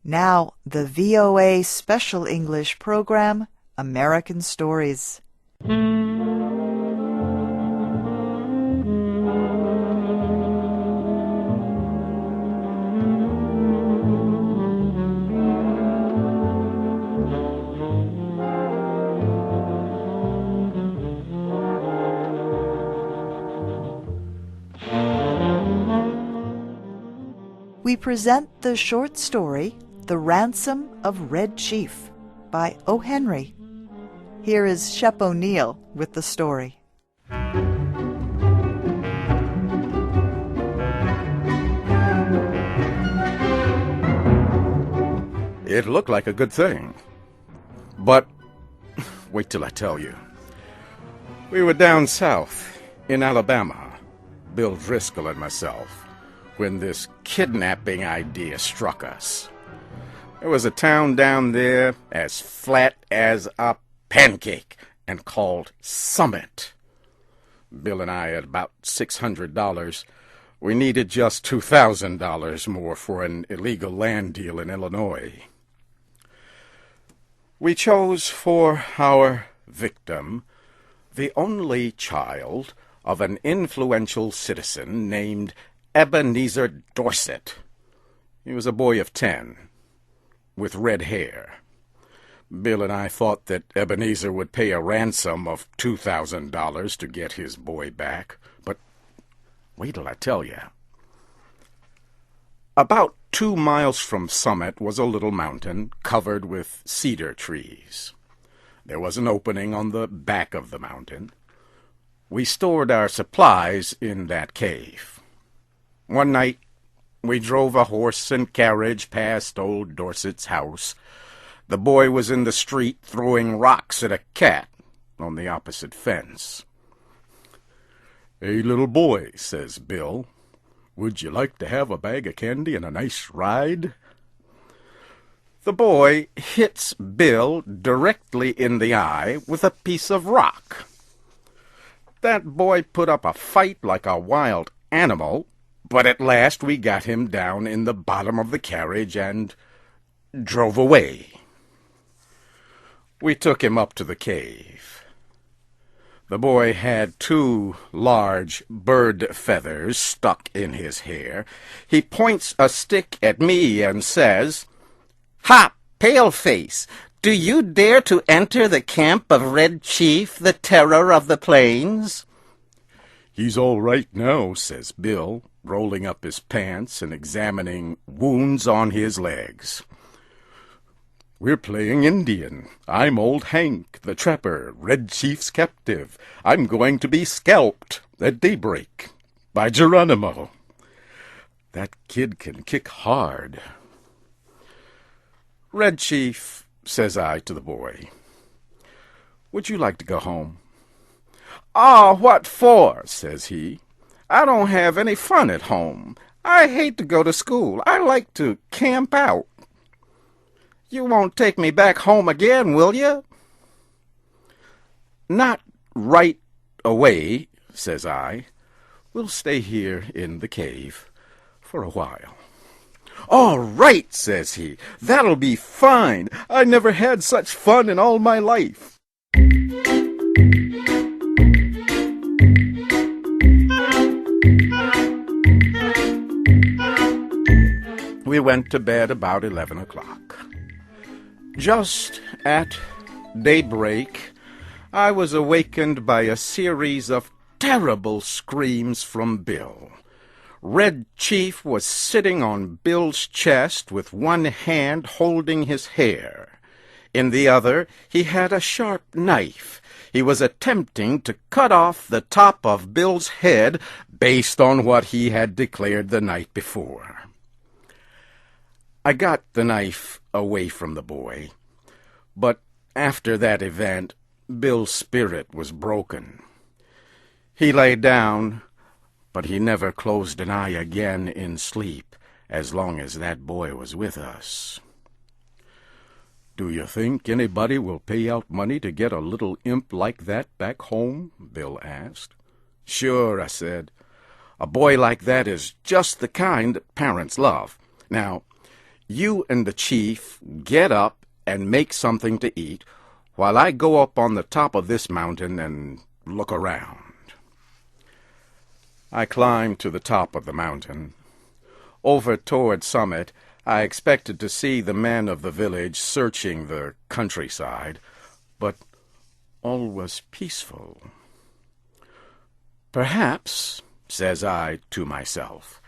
Now, the VOA Special English program, American Stories. We present the short story, The Ransom of Red Chief, by O. Henry. Here is Shep O'Neill with the story. It looked like a good thing. But wait till I tell you. We were down south in Alabama, Bill Driscoll and myself, when this kidnapping idea struck us. There was a town down there as flat as a pancake and called Summit. Bill and I had about $600. We needed just $2,000 more for an illegal land deal in Illinois. We chose for our victim the only child of an influential citizen named Ebenezer Dorset. He was a boy of 10, with red hair. Bill and I thought that Ebenezer would pay a ransom of $2,000 to get his boy back, but wait till I tell you. About 2 miles from Summit was a little mountain covered with cedar trees. There was an opening on the back of the mountain. We stored our supplies in that cave. One night, we drove a horse and carriage past old Dorset's house. The boy was in the street throwing rocks at a cat on the opposite fence. "Hey, little boy," says Bill, "would you like to have a bag of candy and a nice ride?" The boy hits Bill directly in the eye with a piece of rock. That boy put up a fight like a wild animal, but at last we got him down in the bottom of the carriage and drove away. We took him up to the cave. The boy had 2 large bird feathers stuck in his hair. He points a stick at me and says, "Ha, paleface! Do you dare to enter the camp of Red Chief, the terror of the plains?" "He's all right now," says Bill, rolling up his pants and examining wounds on his legs. "We're playing Indian. I'm old Hank, the trapper, Red Chief's captive. I'm going to be scalped at daybreak by Geronimo. That kid can kick hard." "Red Chief," says I to the boy, "would you like to go home?" "Ah, what for?" says he. "I don't have any fun at home. I hate to go to school. I like to camp out." "You won't take me back home again, will you?" "Not right away," says I. "We'll stay here in the cave for a while." "All right," says he. "That'll be fine. I never had such fun in all my life." We went to bed about 11 o'clock. Just at daybreak, I was awakened by a series of terrible screams from Bill. Red Chief was sitting on Bill's chest with one hand holding his hair. In the other, he had a sharp knife. He was attempting to cut off the top of Bill's head based on what he had declared the night before. I got the knife away from the boy, but after that event, Bill's spirit was broken. He lay down, but he never closed an eye again in sleep as long as that boy was with us. "Do you think anybody will pay out money to get a little imp like that back home?" Bill asked. "Sure," I said. "A boy like that is just the kind that parents love. Now, You and the chief get up and make something to eat, while I go up on the top of this mountain and look around. I climbed to the top of the mountain. Over toward Summit, I expected to see the men of the village searching the countryside, but all was peaceful. Perhaps, says I to myself,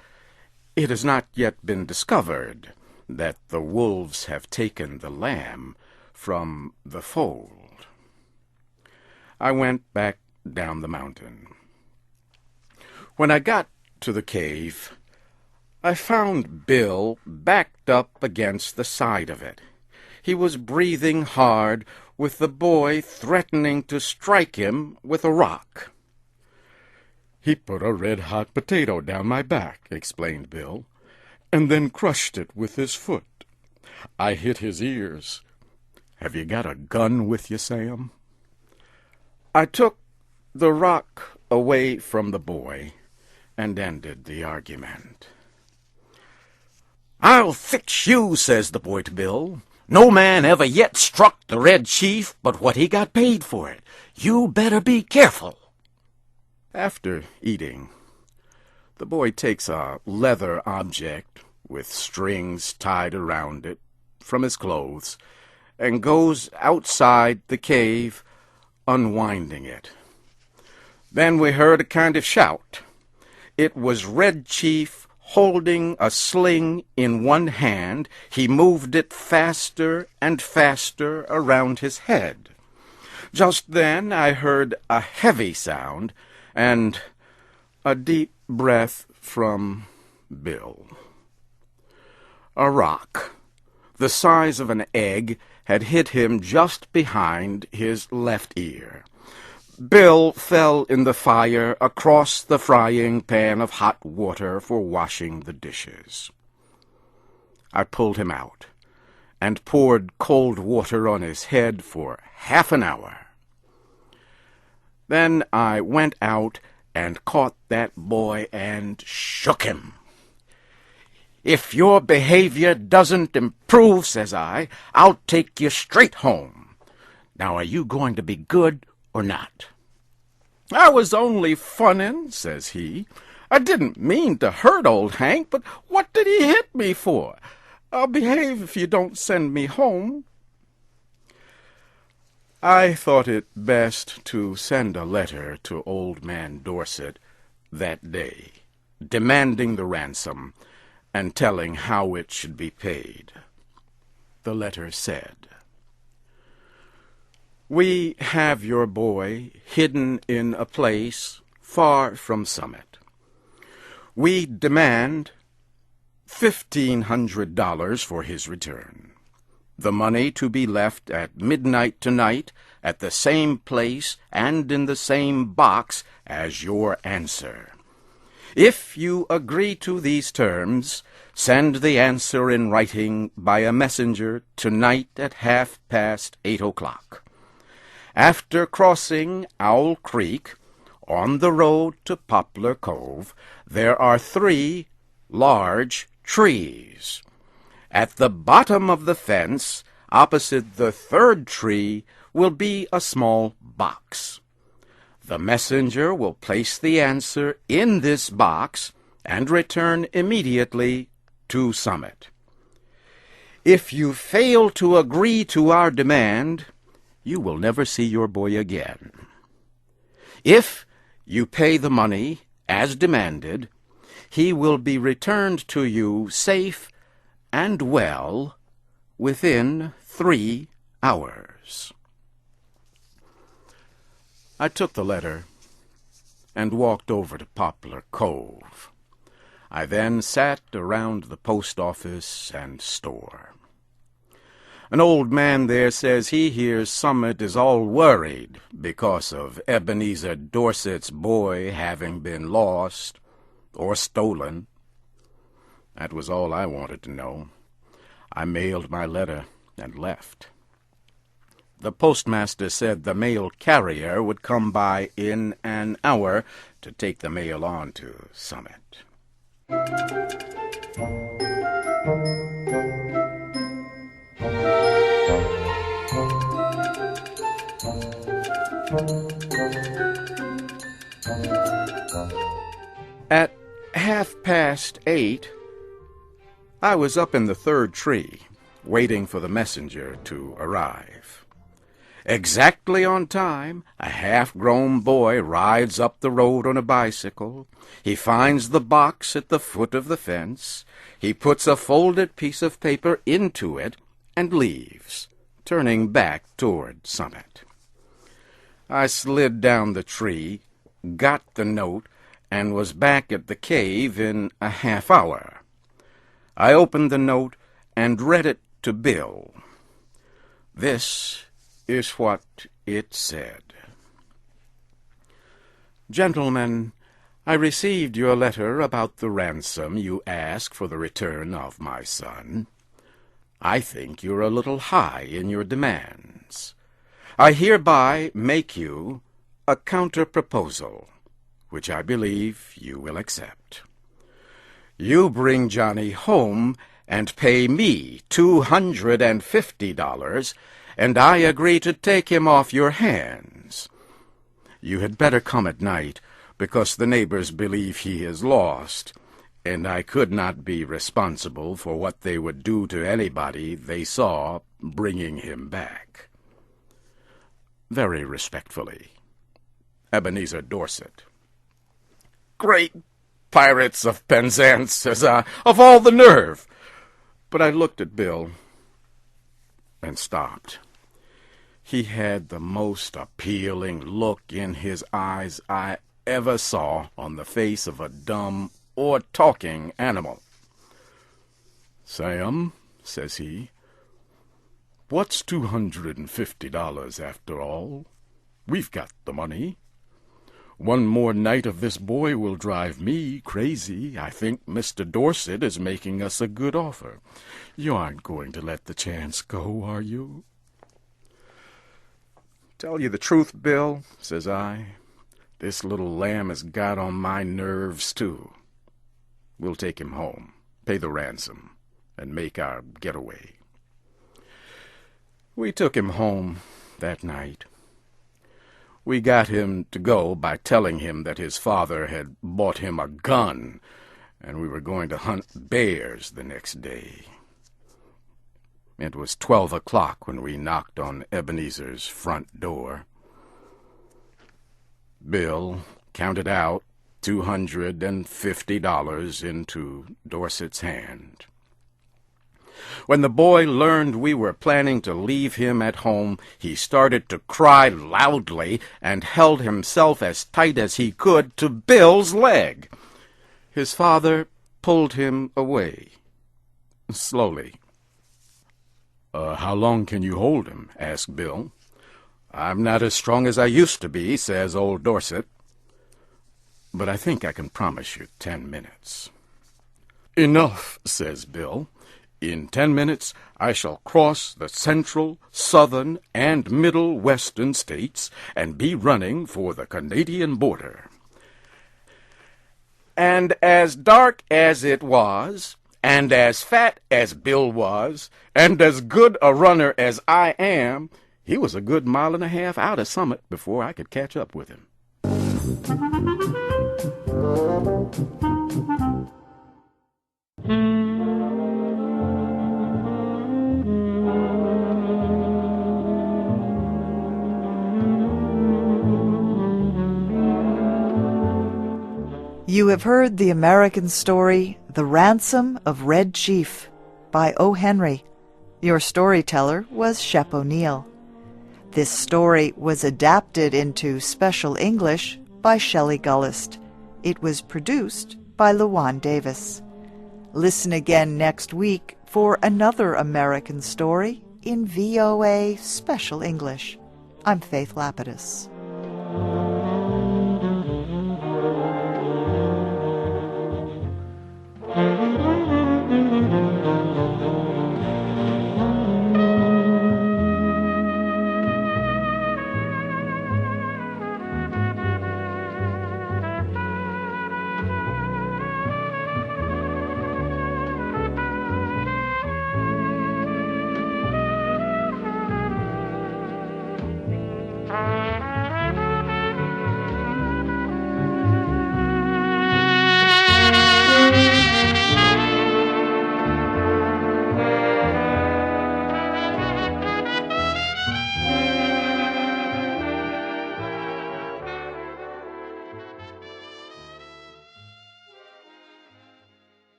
it has not yet been discovered that the wolves have taken the lamb from the fold. I went back down the mountain. When I got to the cave, I found Bill backed up against the side of it. He was breathing hard, with the boy threatening to strike him with a rock. "He put a red-hot potato down my back," explained Bill, "and then crushed it with his foot. I hit his ears. Have you got a gun with you, Sam?" I took the rock away from the boy and ended the argument. "I'll fix you," says the boy to Bill. "No man ever yet struck the Red Chief but what he got paid for it. You better be careful." After eating, the boy takes a leather object with strings tied around it from his clothes and goes outside the cave, unwinding it. Then we heard a kind of shout. It was Red Chief holding a sling in one hand. He moved it faster and faster around his head. Just then I heard a heavy sound and a deep breath from Bill. A rock, the size of an egg, had hit him just behind his left ear. Bill fell in the fire across the frying pan of hot water for washing the dishes. I pulled him out and poured cold water on his head for half an hour. Then I went out and caught that boy and shook him. "If your behavior doesn't improve," says I, "I'll take you straight home. Now are you going to be good or not?" "I was only funnin'," says he. "I didn't mean to hurt old Hank, but what did he hit me for? I'll behave if you don't send me home." I thought it best to send a letter to Old Man Dorset that day, demanding the ransom and telling how it should be paid. The letter said, "We have your boy hidden in a place far from Summit. We demand $1,500 for his return. The money to be left at midnight tonight at the same place and in the same box as your answer. If you agree to these terms, send the answer in writing by a messenger tonight at 8:30. After crossing Owl Creek, on the road to Poplar Cove, there are 3 large trees. At the bottom of the fence, opposite the 3rd tree, will be a small box. The messenger will place the answer in this box and return immediately to Summit. If you fail to agree to our demand, you will never see your boy again. If you pay the money as demanded, he will be returned to you safe and well within 3 hours." I took the letter and walked over to Poplar Cove. I then sat around the post office and store. An old man there says he hears Summit is all worried because of Ebenezer Dorset's boy having been lost or stolen. That was all I wanted to know. I mailed my letter and left. The postmaster said the mail carrier would come by in an hour to take the mail on to Summit. At 8:30, I was up in the third tree, waiting for the messenger to arrive. Exactly on time, a half-grown boy rides up the road on a bicycle. He finds the box at the foot of the fence. He puts a folded piece of paper into it and leaves, turning back toward Summit. I slid down the tree, got the note, and was back at the cave in a half hour. I opened the note and read it to Bill. This is what it said. Gentlemen, I received your letter about the ransom you ask for the return of my son. I think you're a little high in your demands. I hereby make you a counter-proposal, which I believe you will accept. You bring Johnny home and pay me $250, and I agree to take him off your hands. You had better come at night, because the neighbors believe he is lost, and I could not be responsible for what they would do to anybody they saw bringing him back. Very respectfully, Ebenezer Dorset. Great Pirates of Penzance, says I, of all the nerve! But I looked at Bill and stopped. He had the most appealing look in his eyes I ever saw on the face of a dumb or talking animal. Sam, says he, what's $250 after all? We've got the money. One more night of this boy will drive me crazy. I think Mr. Dorset is making us a good offer. You aren't going to let the chance go, are you? Tell you the truth, Bill, says I. This little lamb has got on my nerves, too. We'll take him home, pay the ransom, and make our getaway. We took him home that night. We got him to go by telling him that his father had bought him a gun, and we were going to hunt bears the next day. It was 12 o'clock when we knocked on Ebenezer's front door. Bill counted out $250 into Dorset's hand. When the boy learned we were planning to leave him at home, he started to cry loudly and held himself as tight as he could to Bill's leg. His father pulled him away, slowly. How long can you hold him? Asked Bill. I'm not as strong as I used to be, says old Dorset. But I think I can promise you 10 minutes. Enough, says Bill. In 10 minutes, I shall cross the central, southern, and middle western states and be running for the Canadian border. And as dark as it was, and as fat as Bill was, and as good a runner as I am, he was a good mile and a half out of Summit before I could catch up with him. You have heard the American story, The Ransom of Red Chief, by O. Henry. Your storyteller was Shep O'Neill. This story was adapted into special English by Shelley Gullist. It was produced by Luan Davis. Listen again next week for another American story in VOA Special English. I'm Faith Lapidus.